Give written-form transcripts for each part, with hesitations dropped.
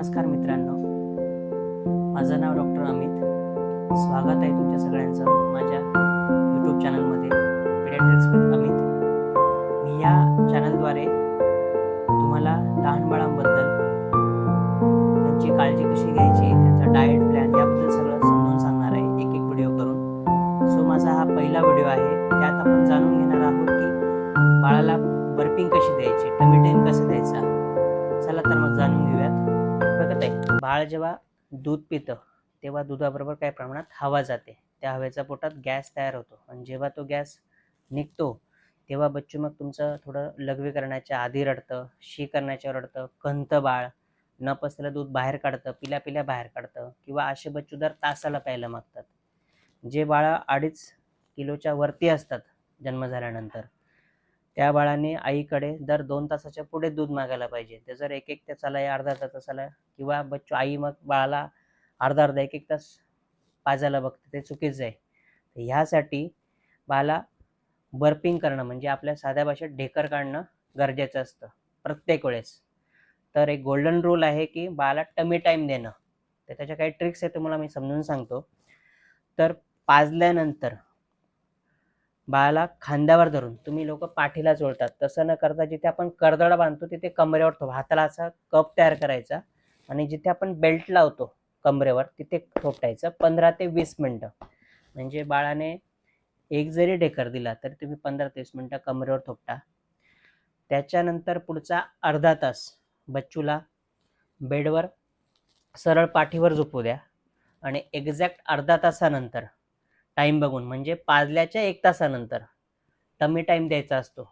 नमस्कार मित्रांनो, माझं नाव डॉक्टर अमित. स्वागत आहे तुमच्या सगळ्यांचं माझ्या यूट्यूब चॅनलमध्ये पेडियाट्रिक्स विथ अमित. मी या चॅनलद्वारे तुम्हाला लहान बाळांबद्दल, त्यांची काळजी कशी घ्यायची, त्यांचा डाएट प्लॅन याबद्दल सगळं समजून सांगणार आहे एक एक व्हिडिओ करून. सो माझा हा पहिला व्हिडिओ आहे. त्यात आपण जाणून घेणार आहोत की बाळाला बर्पिंग कशी द्यायची, टमी टाईम कसं द्यायचा. चला तर मग जाणून घेऊयात. बघत आहे, बाळ जेव्हा दूध पितं तेव्हा दुधाबरोबर काही प्रमाणात हवा जाते. त्या हवेचा पोटात गॅस तयार होतो आणि जेव्हा तो गॅस निघतो तेव्हा बच्चू मग तुमचं थोडं लघवी करण्याच्या आधी रडतं, शी करण्याच्यावर रडतं, कंत बाळ न पचलेलं दूध बाहेर काढतं, पिल्या बाहेर काढतं, किंवा असे बच्चू दर तासाला प्यायला मागतात. जे बाळा 2.5 किलोच्या वरती असतात जन्म झाल्यानंतर, त्या बाळाने आईकडे दर 2 तासाच्या पुढे दूध मागायला पाहिजे. ते जर एक तासाला या अर्धा तासाला, किंवा बच्चू आई मग बाळाला अर्धा एक तास पाजायला बघते, ते चुकीचं आहे. तर ह्यासाठी बाळाला बर्पिंग करणं म्हणजे आपल्या साध्या भाषेत ढेकर काढणं गरजेचं असतं प्रत्येक वेळेस. तर एक गोल्डन रूल आहे की बाळाला टमी टाईम देणं. तर त्याच्या काही ट्रिक्स आहे, तुम्हाला मी समजून सांगतो. तर पाजल्यानंतर बाळाला खांद्यावर धरून, तुम्ही लोक पाठीला चोळतात तसं न करता, जिथे आपण कर्दळ बांधतो तिथे कमरेवर हाताला असा कप तयार करायचा आणि जिथे आपण बेल्ट लावतो कमरेवर तिथे थोपटायचं 15 ते 20 मिनटं. म्हणजे बाळाने एक जरी ढेकर दिला तरी तुम्ही 15 ते 20 मिनटं कमरेवर थोपटा. त्याच्यानंतर पुढचा अर्धा तास बच्चूला बेडवर सरळ पाठीवर झोपू द्या आणि एक्झॅक्ट अर्धा तासानंतर टाइम बघून, म्हणजे पाजल्याच्या 1 तासानंतर टमी टाईम द्यायचा असतो.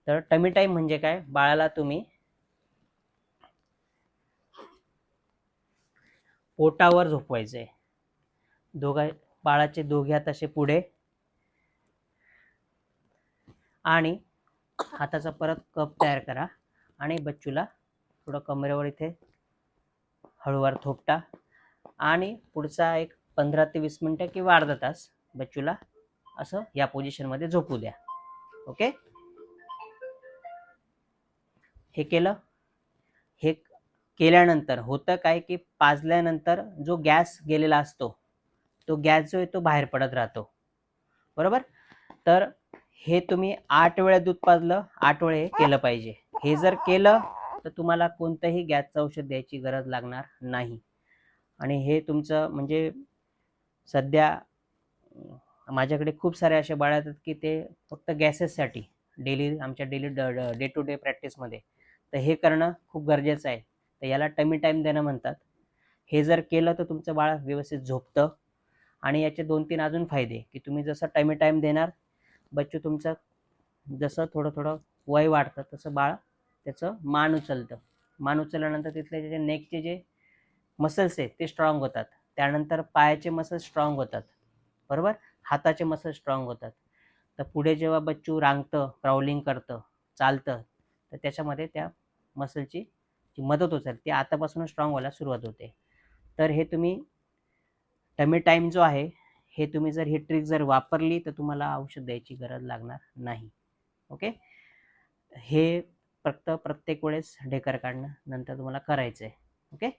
तर टमी टाईम म्हणजे काय, बाळाला तुम्ही पोटावर झोपवायचे. बाळाचे दोघे हात असे पुढे आणि हाताचा परत कप तयार करा आणि बच्चूला थोडं कमरेवर इथे हळूवार थोपटा आणि पुढचा एक 15 ते 20 मिनटं किंवा अर्धा तास बच्चूला असं या पोझिशनमध्ये झोपू द्या. ओके, हे केलं. हे केल्यानंतर होतं काय की पाजल्यानंतर जो गॅस गेलेला असतो तो गॅस जो आहे तो बाहेर पडत राहतो, बरोबर. तर हे तुम्ही 8 वेळा दूध पाजलं, 8 वेळे हे केलं पाहिजे. हे जर केलं तर तुम्हाला कोणतंही गॅसचं औषध द्यायची गरज लागणार नाही. आणि हे तुमचं म्हणजे सध्या माझ्याकडे खूप सारे असे बाळ आहेत की ते फक्त गॅसेससाठी आमच्या डेली डे टू डे प्रॅक्टिसमध्ये, तर हे करणं खूप गरजेचं आहे. तर याला टमी टाईम देणं म्हणतात. हे जर केलं तर तुमचं बाळ व्यवस्थित झोपतं. आणि याचे 2-3 अजून फायदे की तुम्ही जसं टमी टाईम देणार, बच्चू तुमचं जसं थोडं वय वाढतं तसं बाळ त्याचं मान उचलतं. मान उचलल्यानंतर तिथले जे नेकचे जे मसल्स आहेत ते स्ट्रॉंग होतात. त्यानंतर पायाचे मसल्स स्ट्रॉंग होतात, बरोबर. हाताचे मसल्स स्ट्रॉंग होतात. तर पुढे जेव्हा बच्चू रांगतं, क्राउलिंग करतं, चालतं, तर त्याच्यामध्ये त्या मसलची जी मदत होते ती आतापासूनच स्ट्रॉंग व्हायला सुरुवात होते. तर हे तुम्ही टमी टाईम जो आहे, हे तुम्ही जर ही ट्रिक जर वापरली तर तुम्हाला औषध द्यायची गरज लागणार नाही. ओके, हे फक्त प्रत्येक वेळेस ढेकर काढणं नंतर तुम्हाला करायचं आहे. ओके.